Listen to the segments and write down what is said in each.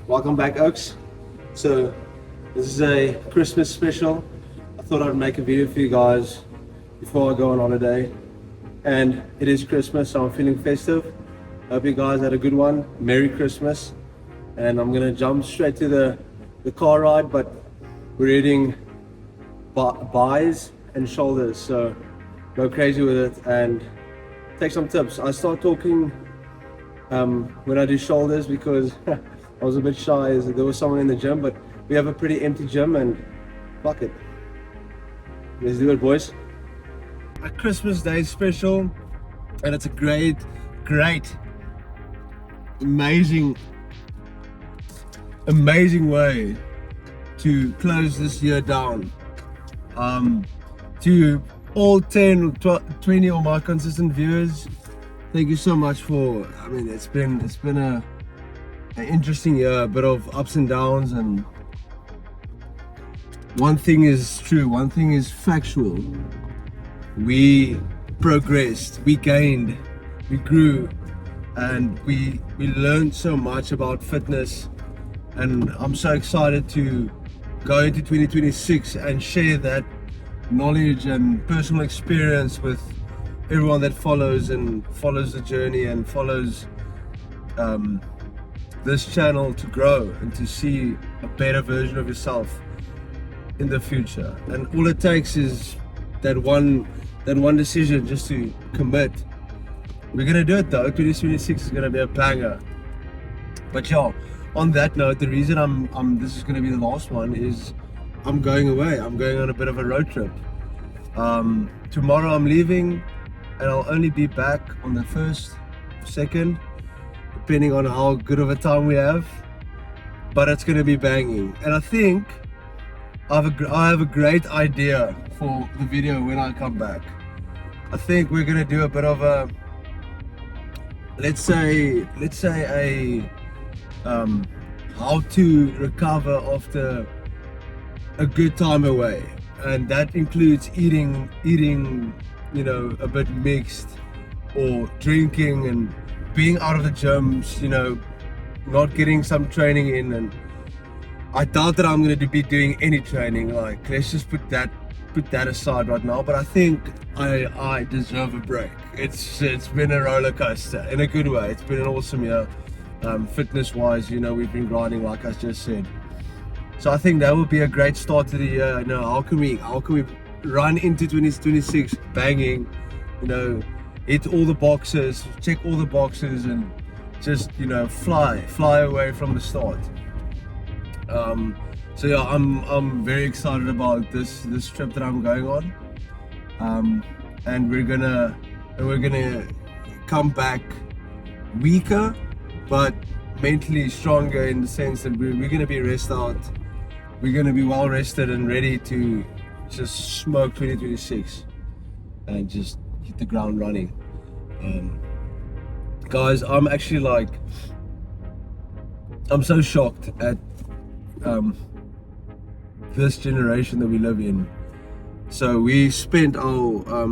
Welcome back, Oaks. So this is a Christmas special. I thought I'd make a video for you guys before I go on holiday, and it is Christmas, so I'm feeling festive. Hope you guys had a good one. Merry Christmas. And I'm gonna jump straight to the car ride, but we're eating buys and shoulders, so go crazy with it and take some tips. I start talking when I do shoulders because I was a bit shy as there was someone in the gym, but we have a pretty empty gym and fuck it. Let's do it, boys. A Christmas Day special, and it's a great, amazing way to close this year down. To all 10, 20 of my consistent viewers, thank you so much for, I mean, it's been an interesting year, a bit of ups and downs, and one thing is true, one thing is factual. We progressed, we gained, we grew, and we learned so much about fitness, and I'm so excited to go into 2026 and share that knowledge and personal experience with everyone that follows the journey and follows this channel to grow and to see a better version of yourself in the future. And all it takes is that one decision, just to commit. We're gonna do it though. 2026 is gonna be a banger. But yeah, on that note, the reason this is gonna be the last one is I'm going away. I'm going on a bit of a road trip. Tomorrow I'm leaving, and I'll only be back on the 1st, 2nd, depending on how good of a time we have. But it's gonna be banging, and I think I have a great idea for the video when I come back. I think we're gonna do a bit of a, let's say a how to recover after a good time away, and that includes eating, you know, a bit mixed, or drinking and being out of the gyms, you know, not getting some training in. And I doubt that I'm going to be doing any training. Like, let's just put that aside right now. But I think I deserve a break. It's been a roller coaster in a good way. It's been an awesome year, fitness wise. You know, we've been grinding, like I just said. So I think that would be a great start to the year. You know, how can we run into 2026 banging? You know, hit all the boxes, check all the boxes, and just, you know, fly away from the start. So yeah, I'm very excited about this trip that I'm going on, and we're gonna come back weaker, but mentally stronger, in the sense that we're gonna be rest out. We're gonna be well rested and ready to just smoke 2026 and just hit the ground running. Guys, I'm actually like, I'm so shocked at this generation that we live in. So we spent our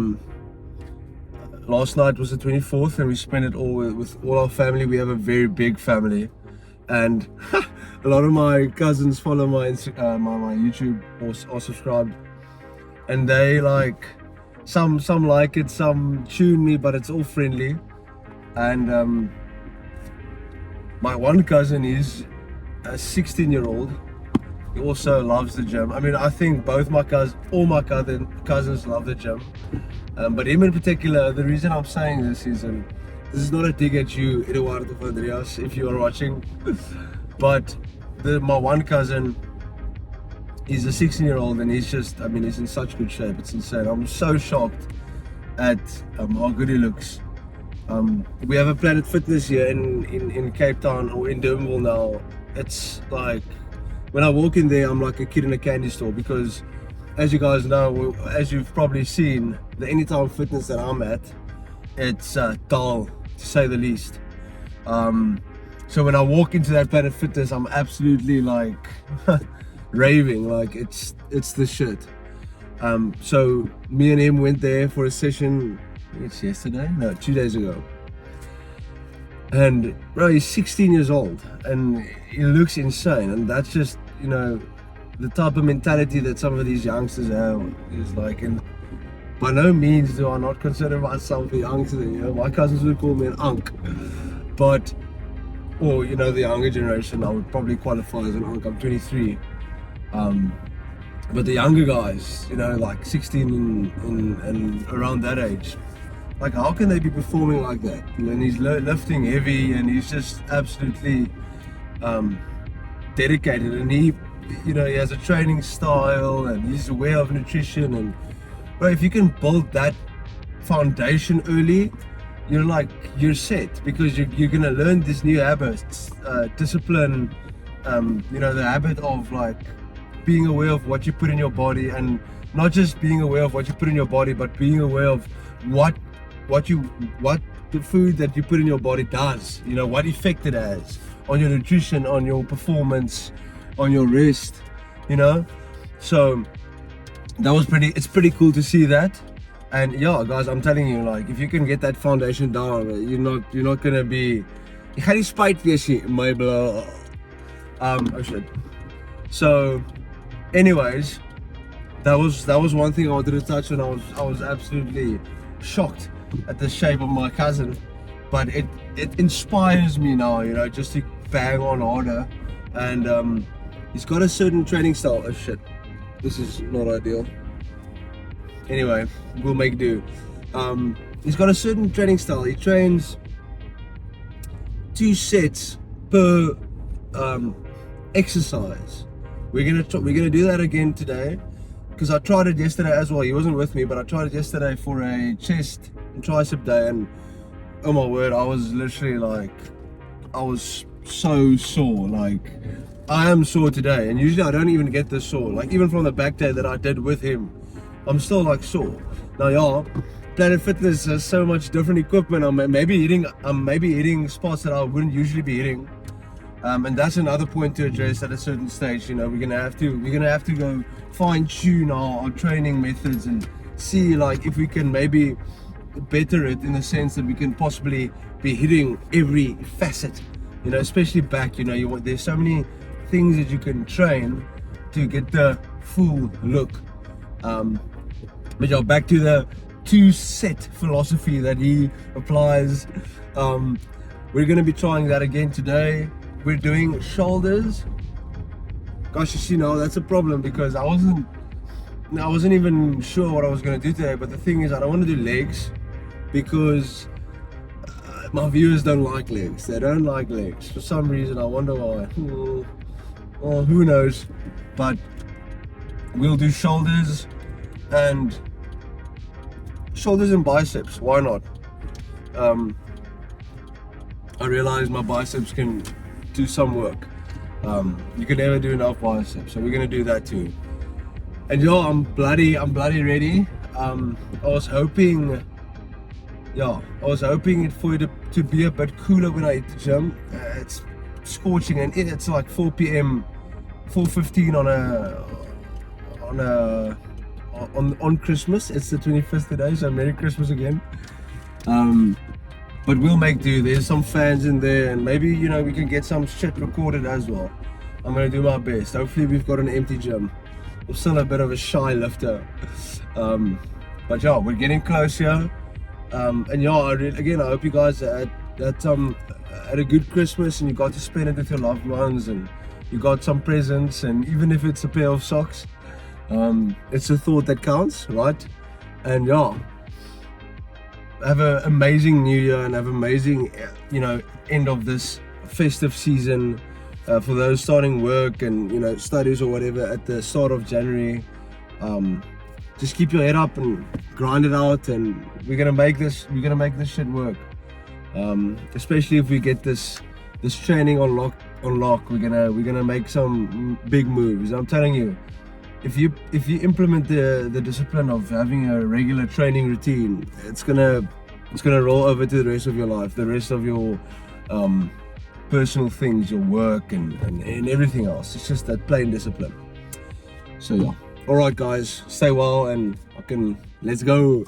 last night was the 24th, and we spent it all with all our family. We have a very big family, and a lot of my cousins follow my YouTube or subscribed, and they like, some like it, some tune me, but it's all friendly. And my one cousin is a 16-year-old. He also loves the gym. I mean, I think all my cousins love the gym, but him in particular. The reason I'm saying this is, and this is not a dig at you, Eduardo Andreas, if you are watching, but my one cousin, he's a 16-year-old, and he's just, I mean, he's in such good shape. It's insane. I'm so shocked at how good he looks. We have a Planet Fitness here in Cape Town, or in Durbanville now. It's like, when I walk in there, I'm like a kid in a candy store, because as you guys know, as you've probably seen, the Anytime Fitness that I'm at, it's dull, to say the least. So when I walk into that Planet Fitness, I'm absolutely like raving, like it's the shit. So me and him went there for a session, it's yesterday? No, 2 days ago. And bro, he's 16 years old and he looks insane. And that's just, you know, the type of mentality that some of these youngsters have is like. And by no means do I not consider myself a youngster. You know, my cousins would call me an unk, but, or you know, the younger generation, I would probably qualify as an unk. I'm 23. But the younger guys, you know, like 16 and around that age, like how can they be performing like that? And he's lifting heavy and he's just absolutely dedicated, and he, you know, he has a training style and he's aware of nutrition. And but if you can build that foundation early, you're set, because you're gonna learn these new habits, discipline, you know, the habit of like being aware of what you put in your body, and not just being aware of what you put in your body, but being aware of what the food that you put in your body does, you know, what effect it has on your nutrition, on your performance, on your rest, you know. So that was it's pretty cool to see that. And yeah, guys, I'm telling you, like, if you can get that foundation down, you're not gonna be, jy gaan nie spyt wees nie, my bro. Oh shit. So anyways, that was one thing I wanted to touch on. I was absolutely shocked at the shape of my cousin, but it inspires me now, you know, just to bang on harder. And he's got a certain training style. Oh shit, this is not ideal. Anyway, we'll make do. He's got a certain training style. He trains 2 sets per exercise. We're gonna do that again today, because I tried it yesterday as well. He wasn't with me, but I tried it yesterday for a chest and tricep day, and oh my word, I was literally like, I was so sore. Like, I am sore today, and usually I don't even get this sore. Like, even from the back day that I did with him, I'm still like sore. Now, yeah, Planet Fitness has so much different equipment. I'm maybe hitting spots that I wouldn't usually be hitting. And that's another point to address at a certain stage. You know, we're gonna have to go fine tune our training methods and see, like, if we can maybe better it, in the sense that we can possibly be hitting every facet, you know, especially back. You know, there's so many things that you can train to get the full look. But yeah, back to the 2-set philosophy that he applies. We're gonna be trying that again today. We're doing shoulders. Gosh, you see, now that's a problem, because I wasn't even sure what I was going to do today. But the thing is, I don't want to do legs, because my viewers don't like legs. They don't like legs for some reason. I wonder why. Well, who knows? But we'll do shoulders and biceps. Why not? I realize my biceps can do some work. You can never do enough biceps, so we're gonna do that too. And yo, I'm bloody ready. I was hoping it for it to be a bit cooler when I hit the gym. It's scorching, and it's like 4 p.m, 4:15 on Christmas. It's the 25th today, so Merry Christmas again. But we'll make do. There's some fans in there, and maybe, you know, we can get some shit recorded as well. I'm gonna do my best. Hopefully we've got an empty gym. I'm still a bit of a shy lifter. But yeah, we're getting close here. And yeah, I hope you guys had a good Christmas, and you got to spend it with your loved ones, and you got some presents, and even if it's a pair of socks, it's a thought that counts, right? And yeah, have an amazing new year, and have amazing, you know, end of this festive season. For those starting work and, you know, studies or whatever at the start of January, just keep your head up and grind it out, and we're gonna make this shit work. Especially if we get this training on lock, we're gonna make some big moves. I'm telling you, if you implement the discipline of having a regular training routine, it's gonna roll over to the rest of your life, the rest of your personal things, your work and everything else. It's just that plain discipline. So yeah, all right guys, stay well, and let's go.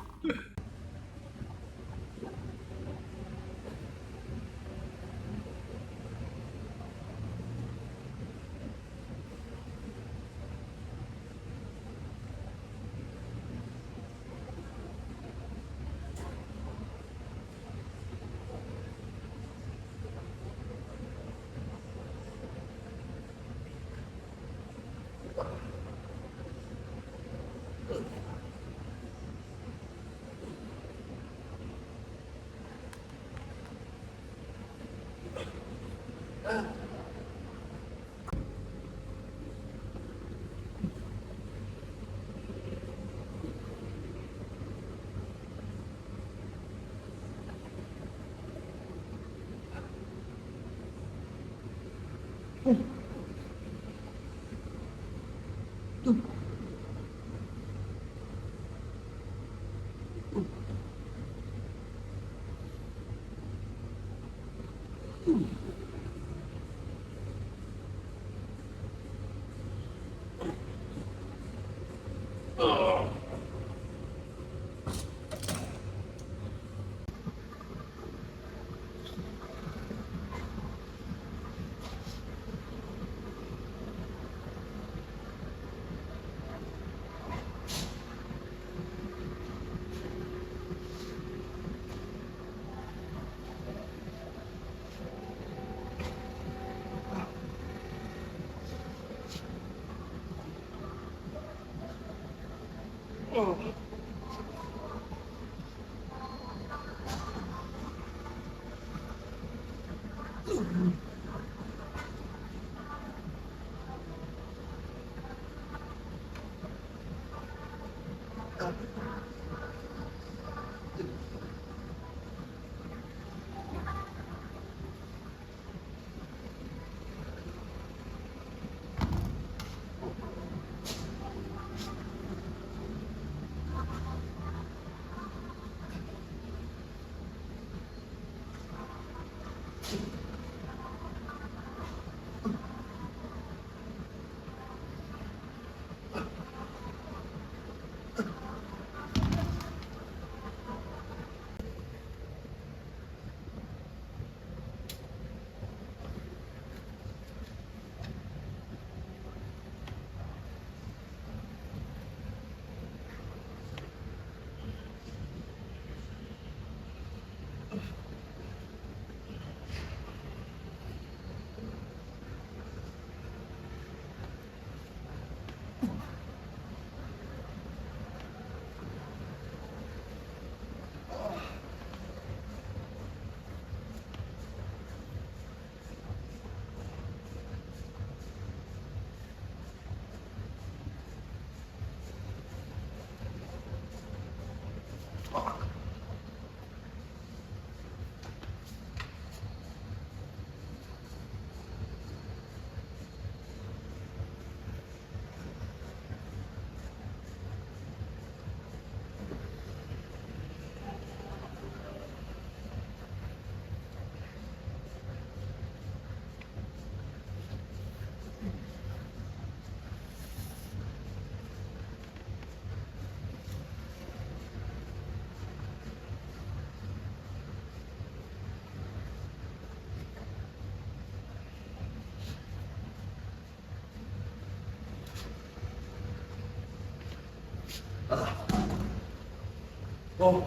Oh,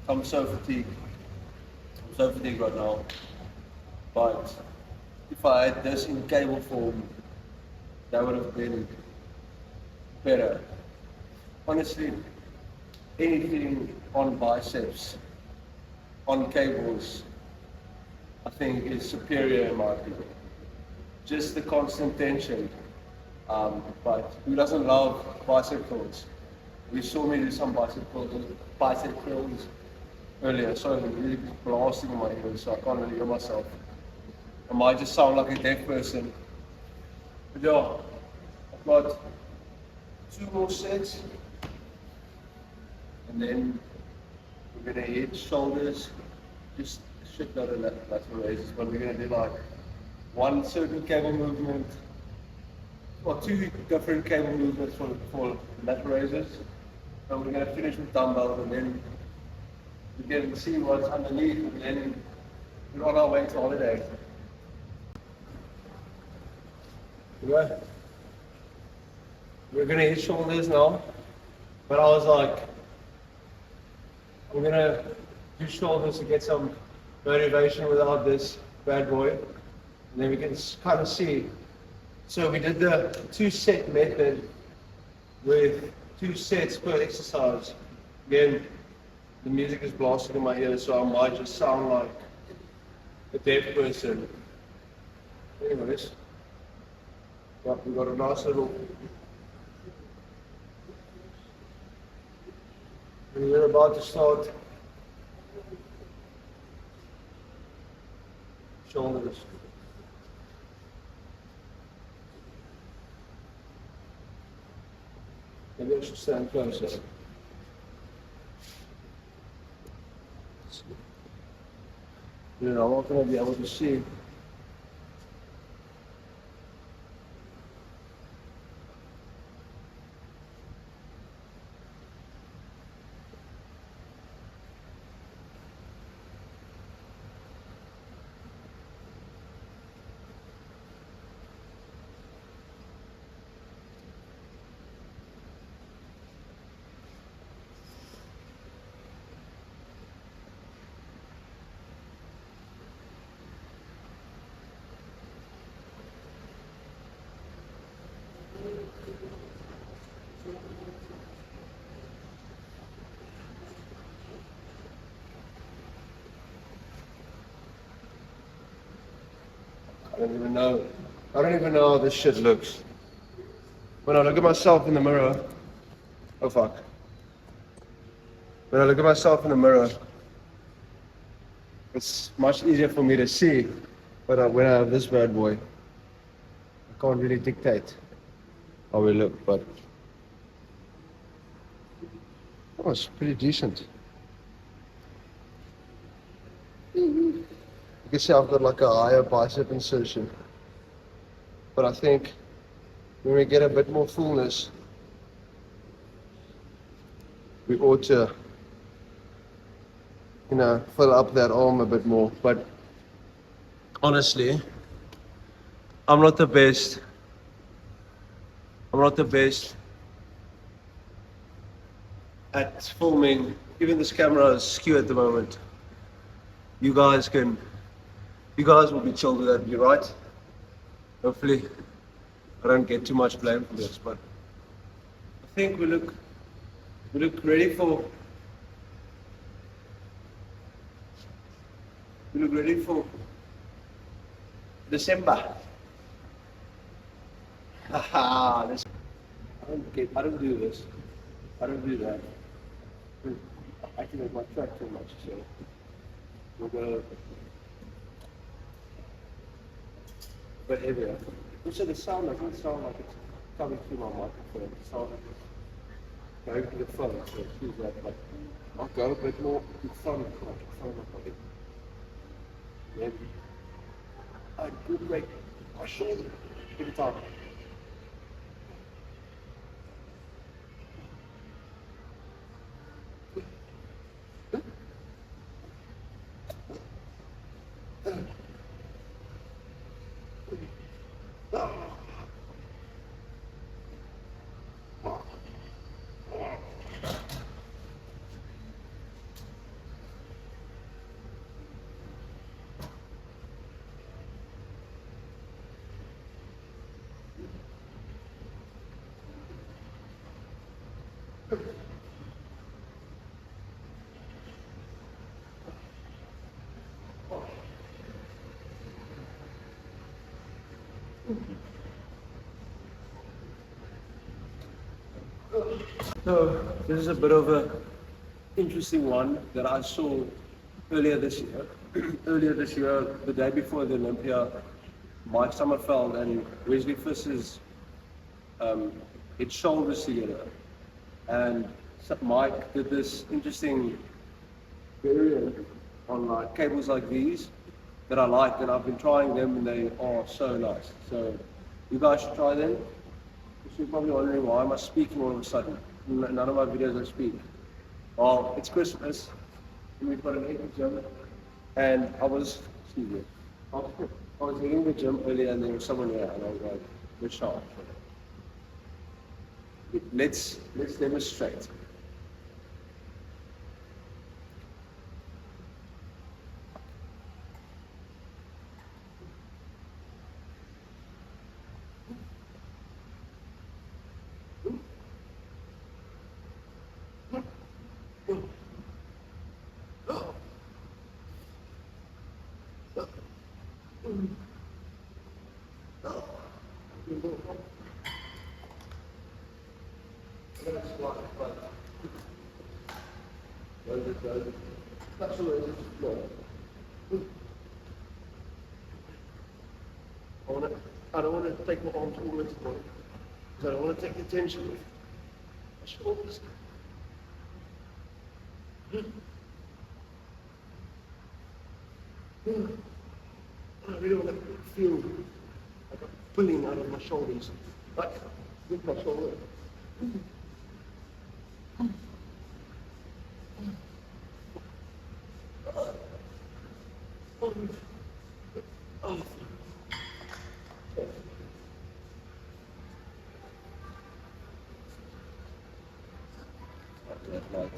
I'm so fatigued. I'm so fatigued right now. But if I had this in cable form, that would have been better. Honestly, anything on biceps, on cables, I think is superior in my opinion. Just the constant tension. But who doesn't love bicep curls? You saw me do some bicep curls earlier, so I'm really blasting in my ears, so I can't really hear myself. I might just sound like a deaf person. But yeah, I've got 2 more sets, and then we're gonna hit shoulders, just shit load of lateral raises, but we're gonna do like one certain cable movement, or 2 different cable movements for lateral raises. And we're going to finish with dumbbells, and then we can see what's underneath, and then we're on our way to holiday. We're going to hit shoulders now, but I was like, I'm going to do shoulders to get some motivation without this bad boy, and then we can kind of see. So we did the 2-set method with 2 sets per exercise. Again, the music is blasting in my ears, so I might just sound like a deaf person. Anyways, we got a nice little. We're about to start shoulders. Maybe I should stand closer. I'm not going to be able to see. I don't even know. I don't even know how this shit looks. When I look at myself in the mirror, oh fuck. When I look at myself in the mirror, it's much easier for me to see. But when I have this bad boy, I can't really dictate how we look. But oh, it's pretty decent. You can see I've got like a higher bicep insertion. But I think when we get a bit more fullness, we ought to, fill up that arm a bit more. But honestly, I'm not the best. I'm not the best at filming. Even this camera is skewed at the moment. You guys will be chilled with that, right? Hopefully, I don't get too much blame for this, but I think we look ready for December. Haha, I don't do this. I don't do that. I activate my track too much, so we'll go a bit heavier. Also, the sound doesn't sound like it's coming through my microphone. It sounds like it's going to the phone, so excuse that, but I'll go a bit more in front of the microphone. Maybe. Good break. My shoulder. Give it time. So this is a bit of a interesting one that I saw earlier this year. Earlier this year, the day before the Olympia, Mike Sommerfeld and Wesley Fiss's hit shoulders together, and Mike did this interesting variant on like cables like these that I like, and I've been trying them and they are so nice. So you guys should try them. You're probably wondering why am I speaking all of a sudden? None of my videos I speak. Well, it's Christmas and we've got an empty gym, and I was hitting the gym earlier and there was someone there and I was like, good shot. Let's demonstrate. I don't want to take my arms all the way to the bottom, because I don't want to take the tension. shoulders. I really want to feel like a pulling out of my shoulders, like with my shoulder. Like,